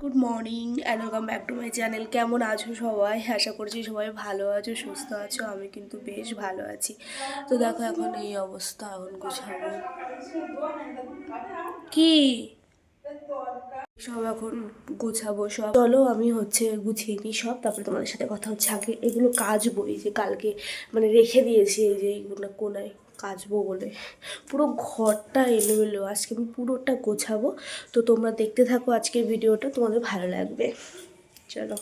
Good morning and welcome back to my channel. কেমন আছো সবাই? আশা করছি সবাই ভালো আছো, সুস্থ আছো। আমি কিন্তু বেশ ভালো আছি। তো দেখো এখন এই অবস্থা, এখন গুছাবো কি সব, এখন গুছাবো সব। চলো আমি গুছিয়ে নিই সব, তারপরে তোমাদের সাথে কথা হচ্ছে। আগে এগুলো কাচবো, এই যে কালকে রেখে দিয়েছি, এই যে এইগুলো কোনায় কাচবো বলে। পুরো ঘরটা এলোমেলো, আজকে আমি পুরোটা গোছাবো। তো তোমরা দেখতে থাকো আজকের ভিডিওটা, তোমাদের ভালো লাগবে। চলো।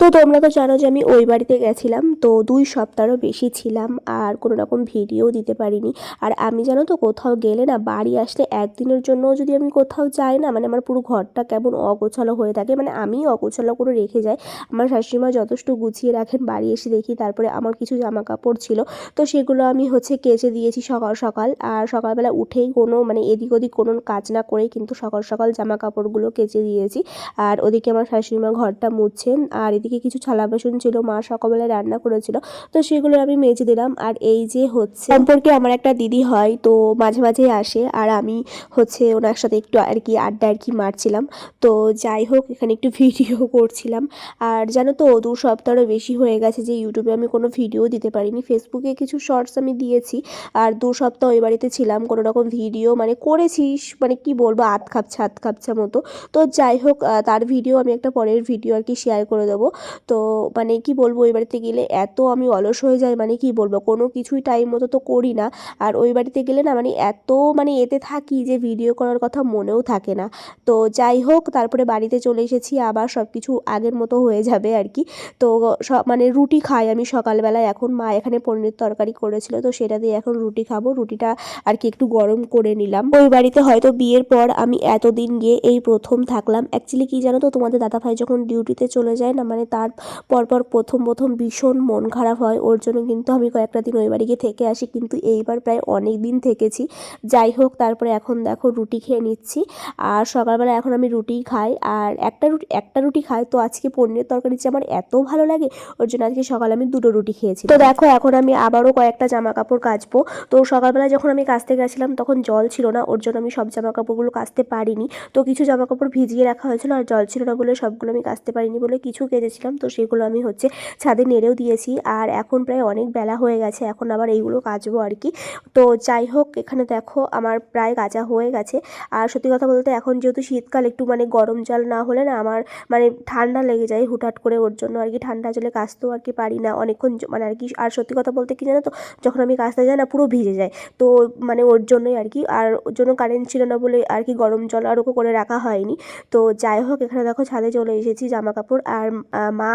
তো তোমরা তো জানো যে আমি ওই বাড়িতে গেছিলাম, তো 2 সপ্তাহরও বেশি ছিলাম আর কোনো রকম ভিডিও দিতে পারিনি। আর আমি জানো তো কোথাও গেলে না, বাড়ি আসলে একদিনের জন্য যদি আমি কোথাও যাই না, আমার পুরো ঘরটা কেমন অগোছালো হয়ে থাকে, আমি অগোছালো করে রেখে যাই। আমার শাশুড়িমা যথেষ্ট গুছিয়ে রাখেন, বাড়ি এসে দেখি তারপরে আমার কিছু জামা কাপড় ছিল, তো সেগুলো আমি কেচে দিয়েছি সকাল সকাল। আর সকালবেলা উঠেই কোনো এদিক ওদিক কোনো কাজ না করেই কিন্তু সকাল সকাল জামা কাপড়গুলো কেচে দিয়েছি। আর ওদিকে আমার শাশুড়িমা ঘরটা মুছছেন, আর এদিকে কিছু থালা বাসন ছিল, মা সকালবেলায় রান্না করেছিল, তো সেগুলো আমি মেজে দিলাম। আর এই যে সম্পর্কে আমার একটা দিদি হয়, তো মাঝে মাঝে আসে, আর আমি ওনার সাথে একটু আর কি আড্ডা মারছিলাম। তো যাই হোক, এখানে একটু ভিডিও করছিলাম। আর জানো তো 2 সপ্তাহেরও বেশি হয়ে গেছে যে ইউটিউবে আমি কোনো ভিডিও দিতে পারিনি। ফেসবুকে কিছু শর্টস আমি দিয়েছি, আর 2 সপ্তাহ ওই বাড়িতে ছিলাম, কোনো রকম ভিডিও করেছি, কি বলবো, আধ খাপছা মতো। তো যাই হোক, তার ভিডিও আমি একটা পরের ভিডিও আর কি শেয়ার করে দেবো। তো কি বলবো, ওই বাড়িতে গেলে এত আমি অলস হয়ে যাই, কি বলবো, কোনো কিছুই টাইম মতো তো করি না। আর ওই বাড়িতে গেলে না এত এতে থাকি যে ভিডিও করার কথা মনেও থাকে না। তো যাই হোক, তারপরে বাড়িতে চলে এসেছি, আবার সব কিছু আগের মতো হয়ে যাবে আর কি। তো সব রুটি খাই আমি সকালবেলায়। এখন মা এখানে পনিরের তরকারি করেছিল, তো সেটা দিয়ে এখন রুটি খাবো। রুটিটা আর কি একটু গরম করে নিলাম। ওই বাড়িতে হয়তো বিয়ের পর আমি এতদিন গিয়ে এই প্রথম থাকলাম। অ্যাকচুয়ালি কি জানো তো, তোমাদের দাদাভাই যখন ডিউটিতে চলে যায় না, তার পরপর প্রথম ভীষণ মন খারাপ হয়। ওর জন্য কিন্তু আমি কয়েকটা দিন ওই বাড়ি গিয়ে থেকে আসি, কিন্তু এইবার প্রায় অনেক দিন থেকেছি। যাই হোক, তারপরে এখন দেখো রুটি খেয়ে নিচ্ছি। আর সকালবেলা এখন আমি রুটিই খাই, আর একটা রুটি খাই। তো আজকে পনিরের তরকারি যে আমার এত ভালো লাগে, ওর জন্য আজকে সকালে আমি 2টো রুটি খেয়েছি। তো দেখো, এখন আমি আবারও কয়েকটা জামা কাপড় কাচবো। তো সকালবেলা যখন আমি কাচতে গেছিলাম তখন জল ছিল না, ওর জন্য আমি সব জামা কাপড়গুলো কাচতে পারিনি। তো কিছু জামা কাপড় ভিজিয়ে রাখা হয়েছিল, আর জল ছিল না বলে সবগুলো আমি কাচতে পারিনি, বলে কিছু কেচেছিলাম। তো সেগুলো আমি ছাদে নেড়েও দিয়েছি। আর এখন প্রায় অনেক বেলা হয়ে গেছে, এখন আবার এইগুলো কাচবো আর কি। তো যাই হোক, এখানে দেখো আমার প্রায় কাচা হয়ে গেছে। আর সত্যি কথা বলতে, এখন যেহেতু শীতকাল, একটু গরম জল না হলে না আমার ঠান্ডা লেগে যায় হুটহাট করে, ওর জন্য আর কি ঠান্ডা জলে কাচতেও আর কি পারি না অনেকক্ষণ আর কি। আর সত্যি কথা বলতে কি জানো তো, যখন আমি কাচতে যাই না, পুরো ভিজে যায়। তো ওর জন্যই আর কি। আর ওর জন্য কারেন্ট ছিল না বলে আর কি গরম জল আরও করে রাখা হয়নি। তো যাই হোক, এখানে দেখো ছাদে চলে এসেছি। জামা কাপড় আর মা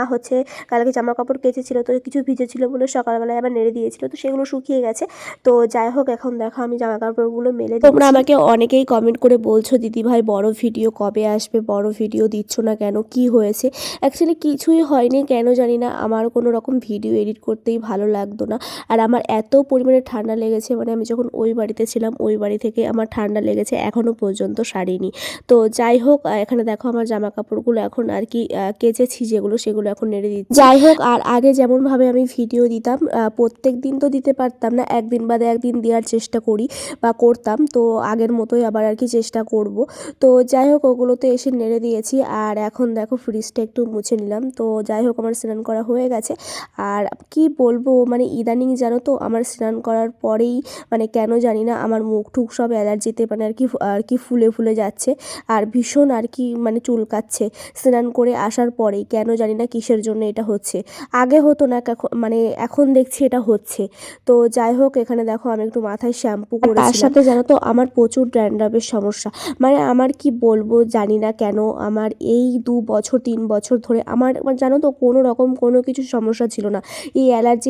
কালকে জামা কাপড় কেচেছিল, তো কিছু ভিজেছিল বলে সকালবেলায় আবার নেড়ে দিয়েছিল, তো সেগুলো শুকিয়ে গেছে। তো যাই হোক, এখন দেখো আমি জামা কাপড়গুলো মেলে দিচ্ছি। তোমরা আমাকে অনেকেই কমেন্ট করে বলছো, দিদি ভাই বড় ভিডিও কবে আসবে, বড় ভিডিও দিচ্ছ না কেন, কি হয়েছে? অ্যাকচুয়ালি কিছুই হয়নি, কেন জানি না, আমার কোনো রকম ভিডিও এডিট করতেই ভালো লাগতো না। আর আমার এত পরিমাণে ঠান্ডা লেগেছে, আমি যখন ওই বাড়িতে ছিলাম, ওই বাড়ি থেকে আমার ঠান্ডা লেগেছে, এখনও পর্যন্ত সারিনি। তো যাই হোক, এখানে দেখো আমার জামা কাপড়গুলো এখন আর কি কেচেছি যেগুলো, সেগুলো এখন নেড়ে দিচ্ছি। যাই হোক, আর আগে যেমনভাবে আমি ভিডিও দিতাম, প্রত্যেক দিন তো দিতে পারতাম না, একদিন বাদে একদিন দেওয়ার চেষ্টা করি বা করতাম। তো আগের মতোই আবার আর কি চেষ্টা করব। তো যাই হোক, ওগুলোতে এসে নেড়ে দিয়েছি। আর এখন দেখো ফ্রিজটা একটু মুছে নিলাম। তো যাই হোক, আমার স্নান করা হয়ে গেছে। আর কি বলবো, ইদানিং জানো তো, আমার স্নান করার পরেই কেন জানি না, আমার মুখ টুক সব অ্যালার্জিতে আর কি ফুলে ফুলে যাচ্ছে, আর ভীষণ আর কি চুলকাচ্ছে স্নান করে আসার পরেই। কেন জানি না কিসের জন্য এটা হচ্ছে, আগে হতো না, এখন দেখছি এটা হচ্ছে। তো যাই হোক, এখানে দেখো আমি একটু মাথায় শ্যাম্পু করেছিলাম। তার সাথে জানো তো, আমার প্রচুর ড্যান্ড্রাফের সমস্যা। আমার কি বলবো জানি না কেন, আমার এই 2 বছর 3 বছর ধরে আমার জানো তো কোনো রকম কোনো কিছু সমস্যা ছিল না, এই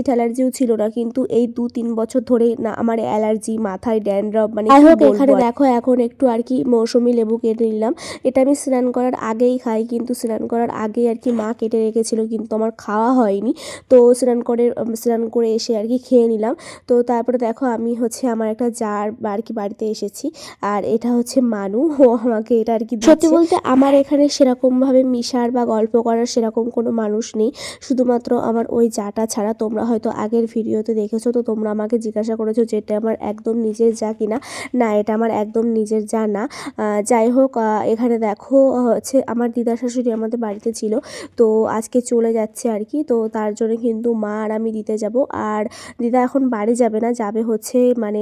ট্যালার্জিও ছিল না, কিন্তু এই 2-3 বছর ধরে না আমার অ্যালার্জি, মাথায় ড্যান্ড্রাফ, যাই হোক, এখানে দেখো এখন একটু আর কি মৌসুমি লেবু কেটে নিলাম। এটা আমি স্নান করার আগেই খাই, কিন্তু স্নান করার আগে আর কি মা কেটে রেখেছিল, কিন্তু আমার খাওয়া হয়নি। তো স্নান করে এসে আর কি খেয়ে নিলাম। তো তারপরে দেখো আমি হচ্ছে আমার একটা জার আর কি বাড়িতে এসেছি, আর এটা হচ্ছে মানু, ও আমাকে এটা আর কি সত্যি বলতে আমার এখানে সেরকমভাবে মিশার বা গল্প করার সেরকম কোনো মানুষ নেই, শুধুমাত্র আমার ওই জাটা ছাড়া। তোমরা হয়তো আগের ভিডিওতে দেখেছো, তো তোমরা আমাকে জিজ্ঞাসা করেছো যে এটা আমার একদম নিজের যা কিনা। না, এটা আমার একদম নিজের যা না। যাই হোক, এখানে দেখো হচ্ছে আমার দিদা শাশুড়ি আমাদের বাড়িতে ছিল, তো আজকে চলে যাচ্ছে আর কি। তো তার জন্য কিন্তু মা আর আমি দিতে যাব। আর দিদা এখন বাড়ি যাবে না, যাবে হচ্ছে মানে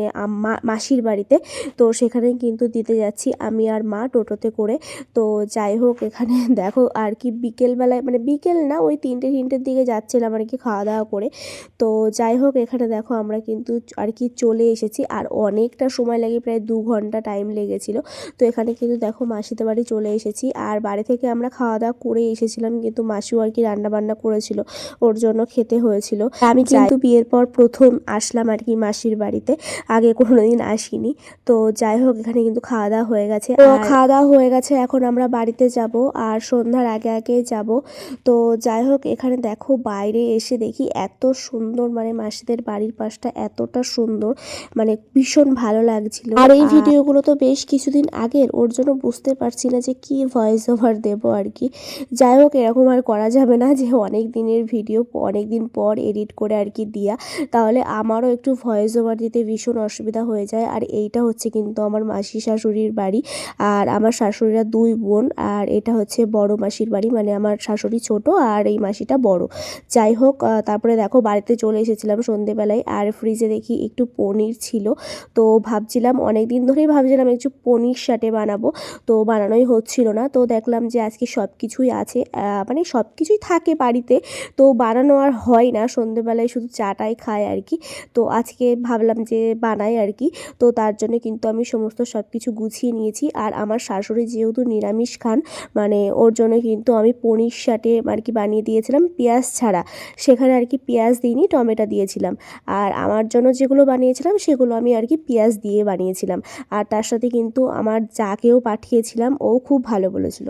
মাসির বাড়িতে। তো সেখানে কিন্তু দিতে যাচ্ছি আমি আর মা টোটোতে করে। তো যাই হোক, এখানে দেখো আর কি বিকেলবেলায়, মানে বিকেল না, ওই 3টের দিকে যাচ্ছিলাম আর কি খাওয়া দাওয়া করে। তো যাই হোক, এখানে দেখো আমরা কিন্তু আর কি চলে এসেছি, আর অনেকটা সময় লাগে, প্রায় 2 ঘন্টা টাইম লেগেছিল। তো এখানে কিন্তু দেখো মাসিদের বাড়ি চলে এসেছি, আর বাড়ি থেকে আমরা খাওয়া দাওয়া করে এসেছিলাম, কিন্তু মাসিও আর কি রান্না বান্না করেছিল, ওর জন্য খেতে হয়েছিল। আমি কিন্তু বিয়ের পর প্রথম আসলাম আর কি মাসির বাড়িতে, আগে কোনোদিন আসিনি। তো যাই হোক, এখানে কিন্তু খাওয়া দাওয়া হয়ে গেছে। তো খাওয়া দাওয়া হয়ে গেছে, এখন আমরা বাড়িতে যাব, আর সন্ধ্যার আগে আগে যাব। তো যাই হোক, এখানে দেখো বাইরে এসে দেখি এত সুন্দর, মানে মাসিদের বাড়ির পাশটা এতটা সুন্দর, মানে ভীষণ ভালো লাগছিল। আর এই ভিডিওগুলো তো বেশ কিছুদিন আগের, ওর জন্য বুঝতে পারছি না যে কি ভয়েস ওভার দেবো আর কি। যাই হোক, এরকম আর করা যাবে না যে অনেক দিনের ভিডিও অনেক দিন পর এডিট করে আর কি দিয়া, তাহলে আমারও একটু ভয়েস ওভার দিতে ভীষণ অসুবিধা হয়ে যায়। আর এইটা হচ্ছে কিন্তু আমার মাসি শাশুড়ির বাড়ি, আর আমার শাশুড়িরা 2 বোন, আর এটা হচ্ছে বড় মাসির বাড়ি, মানে আমার শাশুড়ি ছোট আর এই মাসিটা বড়। যাই হোক, তারপরে দেখো বাড়িতে চলে এসেছিলাম সন্ধেবেলায়, আর ফ্রিজে দেখি একটু পনির ছিল। তো ভাবছিলাম, অনেক দিন ধরেই ভাবছিলাম একটু পনির সাটে বানাবো, তো বানানোই হচ্ছিল না। তো দেখলাম যে আজকে সব কিছুই আছে, মানে সব কিছুই থাকে বাড়িতে, তো বানানো আর হয় না, সন্ধেবেলায় শুধু চাটাই খায় আর কি। তো আজকে ভাবলাম যে বানাই আর কি। তো তার জন্য কিন্তু আমি সমস্ত সব কিছু গুছিয়ে নিয়েছি। আর আমার শাশুড়ি যেহেতু নিরামিষ খান, মানে ওর জন্য কিন্তু আমি পনির সাটে আর কি বানিয়ে দিয়েছিলাম পেঁয়াজ ছাড়া, সেখানে আর কি পেঁয়াজ দিইনি, টমেটো দিয়েছিলাম। আর আমার জন্য যেগুলো বানিয়েছিলাম সেগুলো আমি আর কি পেঁয়াজ দিয়ে বানিয়েছিলাম। আর তার সাথে কিন্তু আমার যাকেও পাঠিয়েছিলাম, ও খুব ভালো বলেছিল।